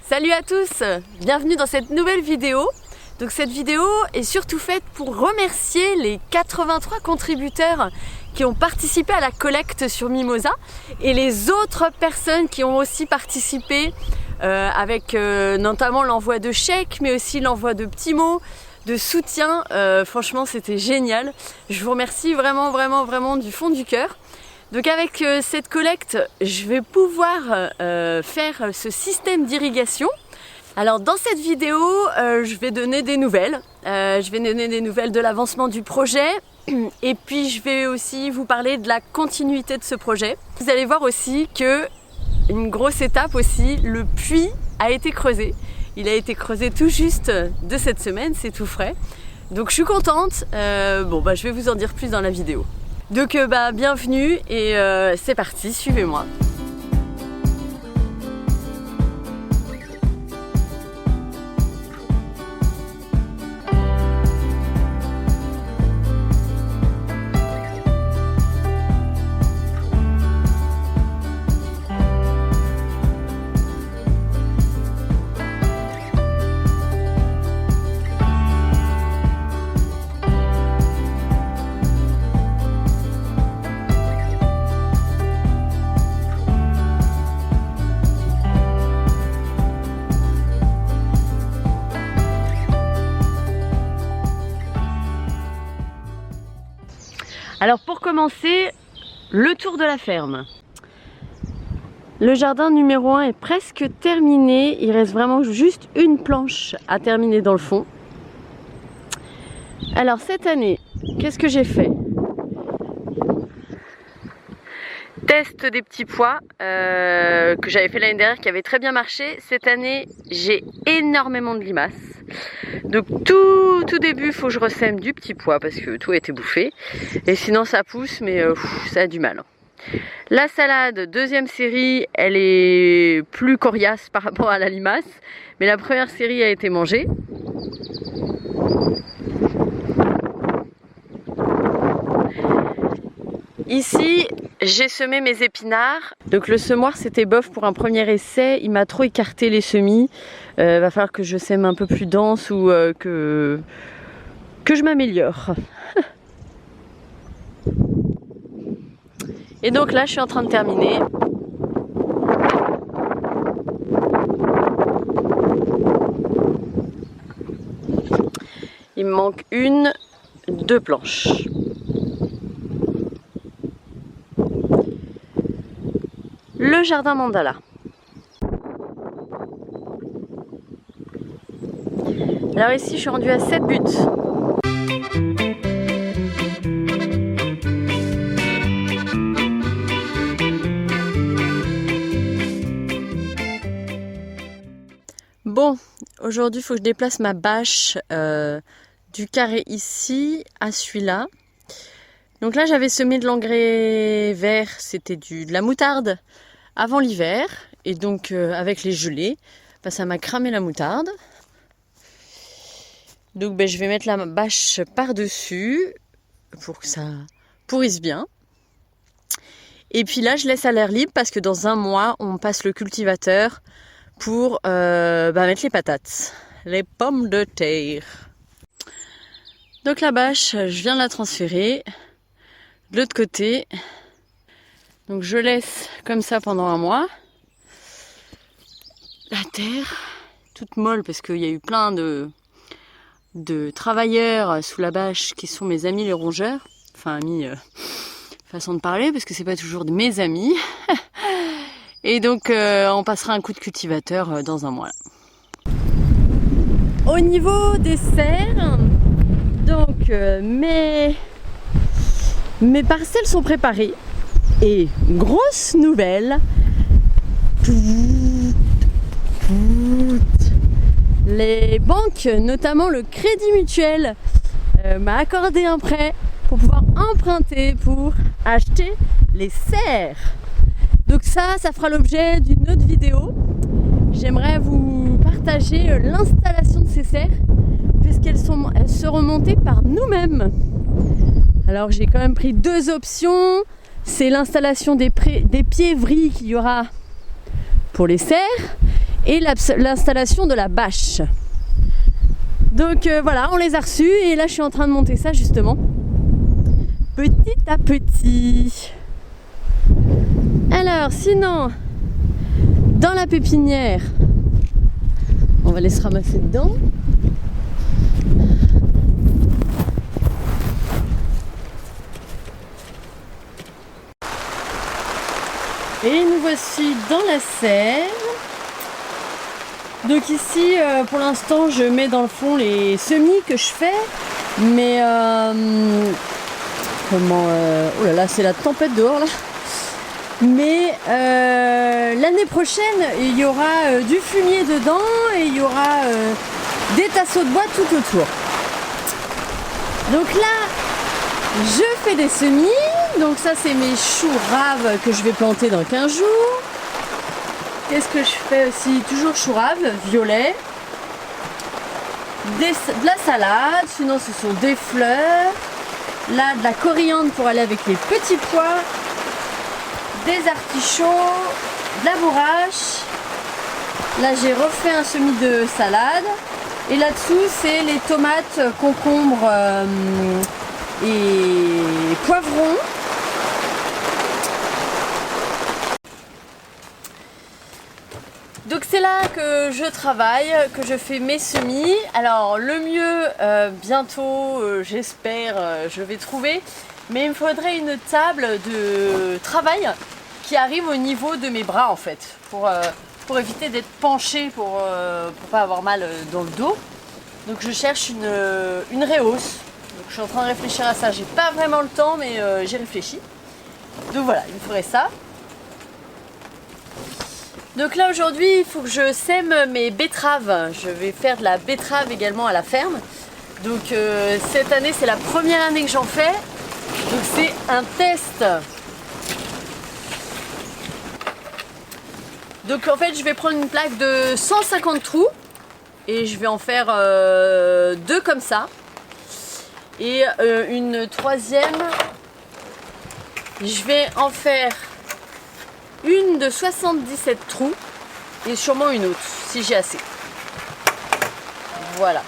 Salut à tous, bienvenue dans cette nouvelle vidéo. Donc cette vidéo est surtout faite pour remercier les 83 contributeurs qui ont participé à la collecte sur Mimosa et les autres personnes qui ont aussi participé avec notamment l'envoi de chèques mais aussi l'envoi de petits mots, de soutien. Franchement c'était génial. Je vous remercie vraiment du fond du cœur. Donc avec cette collecte, je vais pouvoir faire ce système d'irrigation. Alors dans cette vidéo, je vais donner des nouvelles. Je vais donner des nouvelles de l'avancement du projet et puis je vais aussi vous parler de la continuité de ce projet. Vous allez voir aussi que une grosse étape aussi, le puits a été creusé. Il a été creusé tout juste de cette semaine, c'est tout frais. Donc je suis contente. Je vais vous en dire plus dans la vidéo. Donc bienvenue et c'est parti, suivez-moi. Alors pour commencer, le tour de la ferme. Le jardin numéro 1 est presque terminé, il reste vraiment juste une planche à terminer dans le fond. Alors cette année, qu'est-ce que j'ai fait? Test des petits pois que j'avais fait l'année dernière qui avait très bien marché. Cette année, j'ai énormément de limaces. Donc tout début, il faut que je ressème du petit pois parce que tout a été bouffé. Et sinon ça pousse, mais ça a du mal. La salade, deuxième série, elle est plus coriace par rapport à la limace. Mais la première série a été mangée. Ici, j'ai semé mes épinards. Donc le semoir c'était bof pour un premier essai. Il m'a trop écarté les semis. Va falloir que je sème un peu plus dense ou que je m'améliore. Et donc là je suis en train de terminer. Il me manque deux planches. Le jardin mandala. Alors ici je suis rendue à 7 buts. Bon, aujourd'hui il faut que je déplace ma bâche du carré ici à celui-là. Donc là j'avais semé de l'engrais vert, c'était de la moutarde avant l'hiver. Et donc avec les gelées, ça m'a cramé la moutarde. Donc je vais mettre la bâche par-dessus pour que ça pourrisse bien. Et puis là je laisse à l'air libre parce que dans un mois on passe le cultivateur pour mettre les patates, les pommes de terre. Donc la bâche, je viens de la transférer de l'autre côté. Donc je laisse comme ça pendant un mois. La terre toute molle parce qu'il y a eu plein de travailleurs sous la bâche qui sont mes amis les rongeurs. Enfin amis, façon de parler parce que c'est pas toujours de mes amis. Et donc on passera un coup de cultivateur dans un mois. Au niveau des serres, donc mes parcelles sont préparées. Et grosse nouvelle, les banques, notamment le Crédit Mutuel, m'a accordé un prêt pour pouvoir emprunter pour acheter les serres. Donc ça fera l'objet d'une autre vidéo. J'aimerais vous partager l'installation de ces serres puisqu'elles seront montées par nous-mêmes. Alors j'ai quand même pris deux options. C'est l'installation des piévris qu'il y aura pour les serres et l'installation de la bâche. Donc voilà, on les a reçus et là je suis en train de monter ça justement, petit à petit. Alors sinon, dans la pépinière, on va les se ramasser dedans. Et nous voici dans la serre. Donc ici, pour l'instant, je mets dans le fond les semis que je fais. Mais oh là là, c'est la tempête dehors là. Mais l'année prochaine, il y aura du fumier dedans et il y aura des tasseaux de bois tout autour. Donc là, je fais des semis. Donc ça, c'est mes choux raves que je vais planter dans 15 jours. Qu'est-ce que je fais aussi? Toujours choux raves, violet. De la salade, sinon ce sont des fleurs. Là, de la coriandre pour aller avec les petits pois. Des artichauts, de la bourrache. Là, j'ai refait un semis de salade. Et là-dessous, c'est les tomates, concombres et poivrons. Donc c'est là que je travaille, que je fais mes semis. Alors le mieux, bientôt, j'espère, je vais trouver. Mais il me faudrait une table de travail qui arrive au niveau de mes bras en fait. Pour éviter d'être penchée, pour pas avoir mal dans le dos. Donc je cherche une réhausse. Donc je suis en train de réfléchir à ça. J'ai pas vraiment le temps mais j'y réfléchis. Donc voilà, il me faudrait ça. Donc là aujourd'hui, il faut que je sème mes betteraves. Je vais faire de la betterave également à la ferme. Donc cette année, c'est la première année que j'en fais. Donc c'est un test. Donc en fait, je vais prendre une plaque de 150 trous et je vais en faire deux comme ça. Et une troisième, je vais en faire une de 77 trous et sûrement une autre si j'ai assez. Voilà.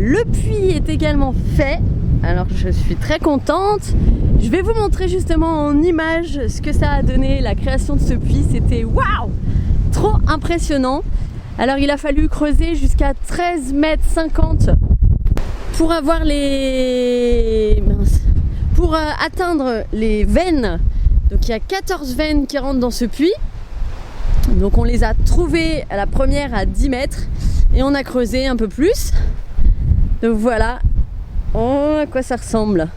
Le puits est également fait, alors je suis très contente. Je vais vous montrer justement en image ce que ça a donné, la création de ce puits. C'était waouh, trop impressionnant. Alors il a fallu creuser jusqu'à 13,50 m pour avoir pour atteindre les veines. Donc il y a 14 veines qui rentrent dans ce puits. Donc on les a trouvées à la première à 10 mètres et on a creusé un peu plus. Donc voilà à quoi ça ressemble.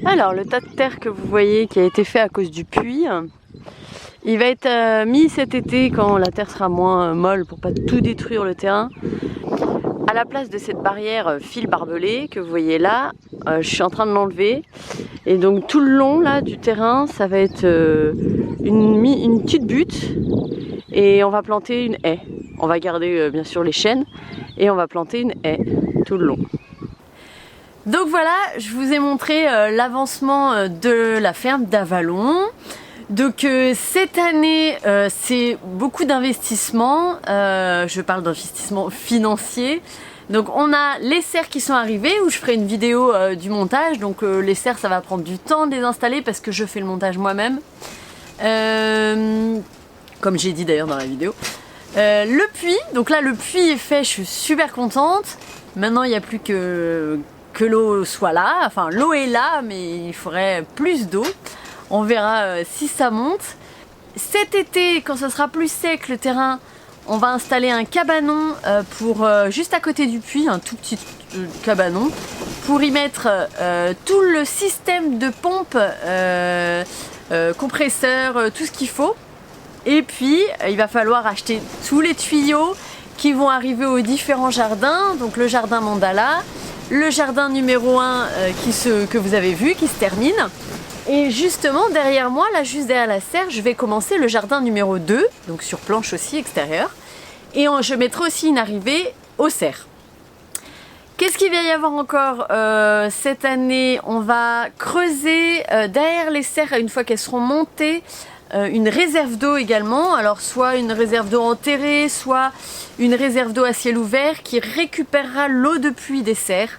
Alors le tas de terre que vous voyez qui a été fait à cause du puits, il va être mis cet été quand la terre sera moins molle pour pas tout détruire le terrain. À la place de cette barrière fil barbelé que vous voyez là, je suis en train de l'enlever. Et donc tout le long là du terrain, ça va être une petite butte et on va planter une haie. On va garder bien sûr les chênes et on va planter une haie tout le long. Donc voilà, je vous ai montré l'avancement de la ferme d'Avallon. Donc cette année, c'est beaucoup d'investissements, je parle d'investissement financier. Donc on a les serres qui sont arrivées où je ferai une vidéo du montage. Donc les serres, ça va prendre du temps de les installer parce que je fais le montage moi-même. Comme j'ai dit d'ailleurs dans la vidéo. Le puits, donc là le puits est fait, je suis super contente. Maintenant il n'y a plus que l'eau soit là. Enfin l'eau est là mais il faudrait plus d'eau. On verra si ça monte. Cet été, quand ce sera plus sec le terrain, on va installer un cabanon pour juste à côté du puits, un tout petit cabanon, pour y mettre tout le système de pompe, compresseur, tout ce qu'il faut. Et puis, il va falloir acheter tous les tuyaux qui vont arriver aux différents jardins. Donc le jardin mandala, le jardin numéro 1 que vous avez vu, qui se termine. Et justement derrière moi, là juste derrière la serre, je vais commencer le jardin numéro 2, donc sur planche aussi extérieure. Et je mettrai aussi une arrivée aux serres. Qu'est-ce qu'il va y avoir encore cette année? On va creuser derrière les serres, une fois qu'elles seront montées, une réserve d'eau également. Alors soit une réserve d'eau enterrée, soit une réserve d'eau à ciel ouvert qui récupérera l'eau de pluie des serres.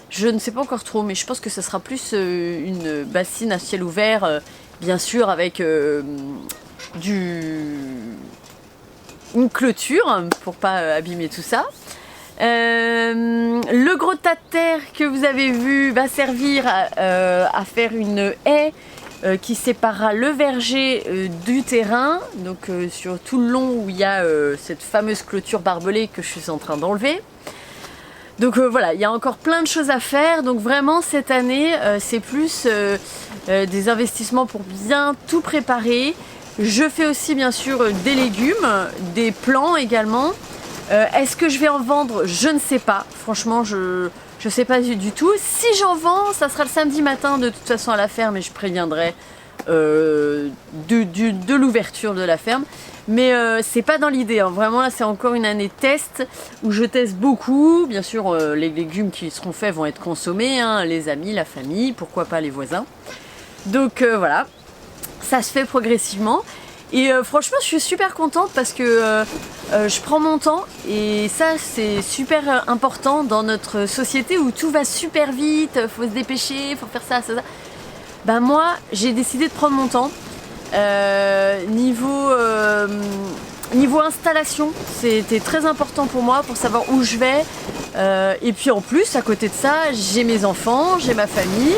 Je ne sais pas encore trop, mais je pense que ce sera plus une bassine à ciel ouvert, bien sûr avec une clôture pour pas abîmer tout ça. Le gros tas de terre que vous avez vu va servir à faire une haie qui séparera le verger du terrain, donc sur tout le long où il y a cette fameuse clôture barbelée que je suis en train d'enlever. Donc voilà, il y a encore plein de choses à faire. Donc vraiment cette année, c'est plus des investissements pour bien tout préparer. Je fais aussi bien sûr des légumes, des plants également. Est-ce que je vais en vendre? Je ne sais pas. Franchement, je sais pas du tout. Si j'en vends, ça sera le samedi matin de toute façon à la ferme et je préviendrai de l'ouverture de la ferme. Mais c'est pas dans l'idée, hein. Vraiment là c'est encore une année test où je teste beaucoup. Bien sûr les légumes qui seront faits vont être consommés, hein, les amis, la famille, pourquoi pas les voisins. Donc voilà, ça se fait progressivement. Et franchement je suis super contente parce que je prends mon temps et ça c'est super important dans notre société où tout va super vite, faut se dépêcher, faut faire ça. Ben moi j'ai décidé de prendre mon temps. Niveau installation, c'était très important pour moi pour savoir où je vais. Et puis en plus, à côté de ça, j'ai mes enfants, j'ai ma famille.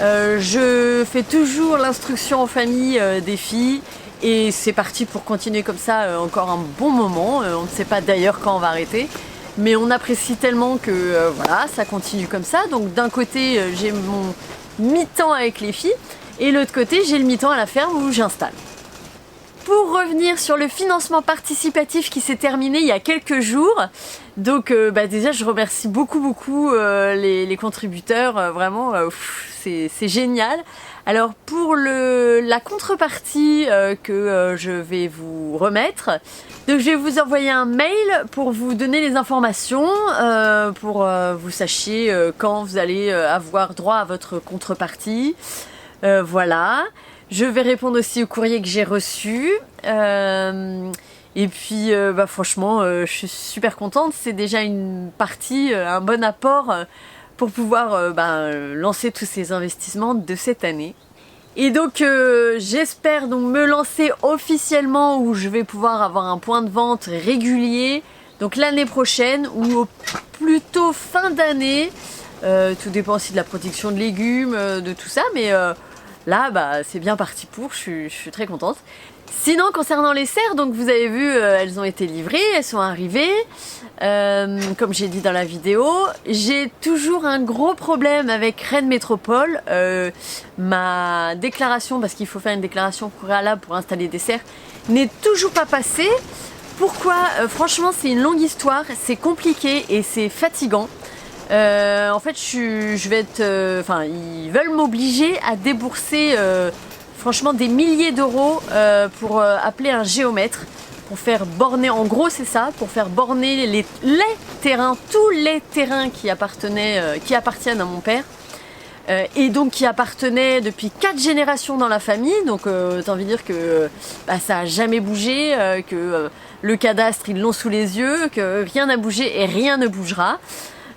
Je fais toujours l'instruction en famille des filles. Et c'est parti pour continuer comme ça encore un bon moment. On ne sait pas d'ailleurs quand on va arrêter. Mais on apprécie tellement que voilà, ça continue comme ça. Donc d'un côté, j'ai mon mi-temps avec les filles. Et de l'autre côté, j'ai le mi-temps à la ferme où j'installe. Pour revenir sur le financement participatif qui s'est terminé il y a quelques jours, donc déjà je remercie beaucoup les contributeurs, vraiment c'est génial. Alors pour la contrepartie que je vais vous remettre, donc je vais vous envoyer un mail pour vous donner les informations, pour vous sachiez quand vous allez avoir droit à votre contrepartie. Voilà, je vais répondre aussi au courrier que j'ai reçu et puis franchement je suis super contente, c'est déjà une partie, un bon apport pour pouvoir lancer tous ces investissements de cette année. Et donc j'espère donc me lancer officiellement où je vais pouvoir avoir un point de vente régulier, donc l'année prochaine ou plutôt fin d'année, tout dépend aussi de la production de légumes, de tout ça, mais là, c'est bien parti pour, je suis très contente. Sinon, concernant les serres, donc vous avez vu, elles ont été livrées, elles sont arrivées. Comme j'ai dit dans la vidéo, j'ai toujours un gros problème avec Rennes Métropole. Ma déclaration, parce qu'il faut faire une déclaration préalable pour installer des serres, n'est toujours pas passée. Pourquoi? Franchement, c'est une longue histoire, c'est compliqué et c'est fatigant. En fait, je vais être, ils veulent m'obliger à débourser franchement des milliers d'euros pour appeler un géomètre, pour faire borner, en gros c'est ça, pour faire borner les terrains, tous les terrains qui appartiennent à mon père. et donc qui appartenait depuis 4 générations dans la famille. Donc t'as envie de dire que ça a jamais bougé, que le cadastre ils l'ont sous les yeux, que rien n'a bougé et rien ne bougera.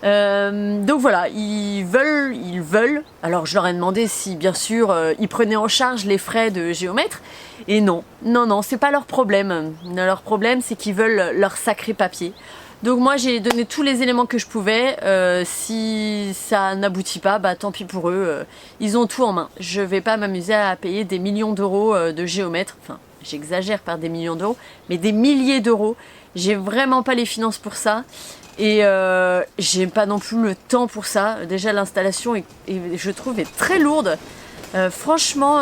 Donc voilà, ils veulent. Alors je leur ai demandé si bien sûr ils prenaient en charge les frais de géomètre. Et non, c'est pas leur problème. Leur problème c'est qu'ils veulent leur sacré papier. Donc moi j'ai donné tous les éléments que je pouvais. Si ça n'aboutit pas, tant pis pour eux. Ils ont tout en main. Je vais pas m'amuser à payer des millions d'euros de géomètre. Enfin, j'exagère par des millions d'euros, mais des milliers d'euros. J'ai vraiment pas les finances pour ça. Et j'ai pas non plus le temps pour ça. Déjà l'installation je trouve est très lourde. Franchement,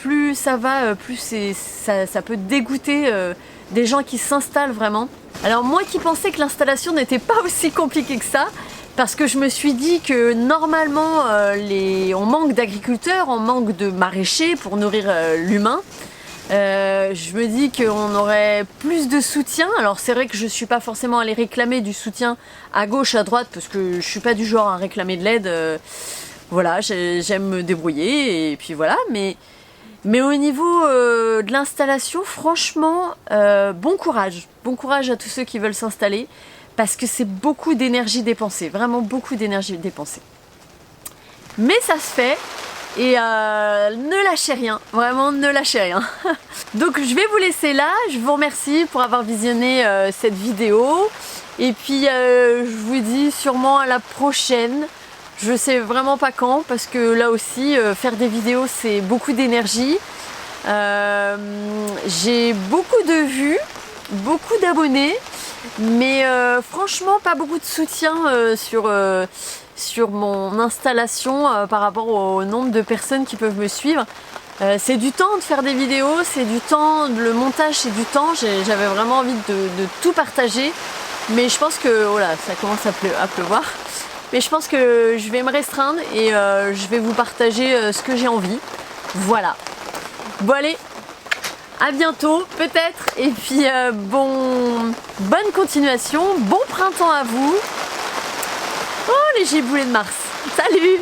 plus ça va, plus ça peut dégoûter des gens qui s'installent vraiment. Alors moi qui pensais que l'installation n'était pas aussi compliquée que ça, parce que je me suis dit que normalement on manque d'agriculteurs, on manque de maraîchers pour nourrir l'humain. Je me dis qu'on aurait plus de soutien. Alors c'est vrai que je suis pas forcément allée réclamer du soutien à gauche, à droite, parce que je suis pas du genre à réclamer de l'aide. Voilà, j'aime me débrouiller et puis voilà. Mais au niveau de l'installation, franchement, bon courage à tous ceux qui veulent s'installer, parce que c'est beaucoup d'énergie dépensée, vraiment beaucoup d'énergie dépensée. Mais ça se fait. Et ne lâchez rien, vraiment ne lâchez rien. Donc je vais vous laisser là, je vous remercie pour avoir visionné cette vidéo. Et puis je vous dis sûrement à la prochaine. Je sais vraiment pas quand, parce que là aussi faire des vidéos c'est beaucoup d'énergie. J'ai beaucoup de vues, beaucoup d'abonnés, mais franchement pas beaucoup de soutien sur mon installation par rapport au nombre de personnes qui peuvent me suivre. C'est du temps de faire des vidéos, c'est du temps, le montage c'est du temps, j'avais vraiment envie de tout partager, mais je pense que voilà, ça commence à pleuvoir. Mais je pense que je vais me restreindre et je vais vous partager ce que j'ai envie. Voilà. Bon allez, à bientôt peut-être, et puis bonne continuation, bon printemps à vous. Oh les giboulées de Mars, salut!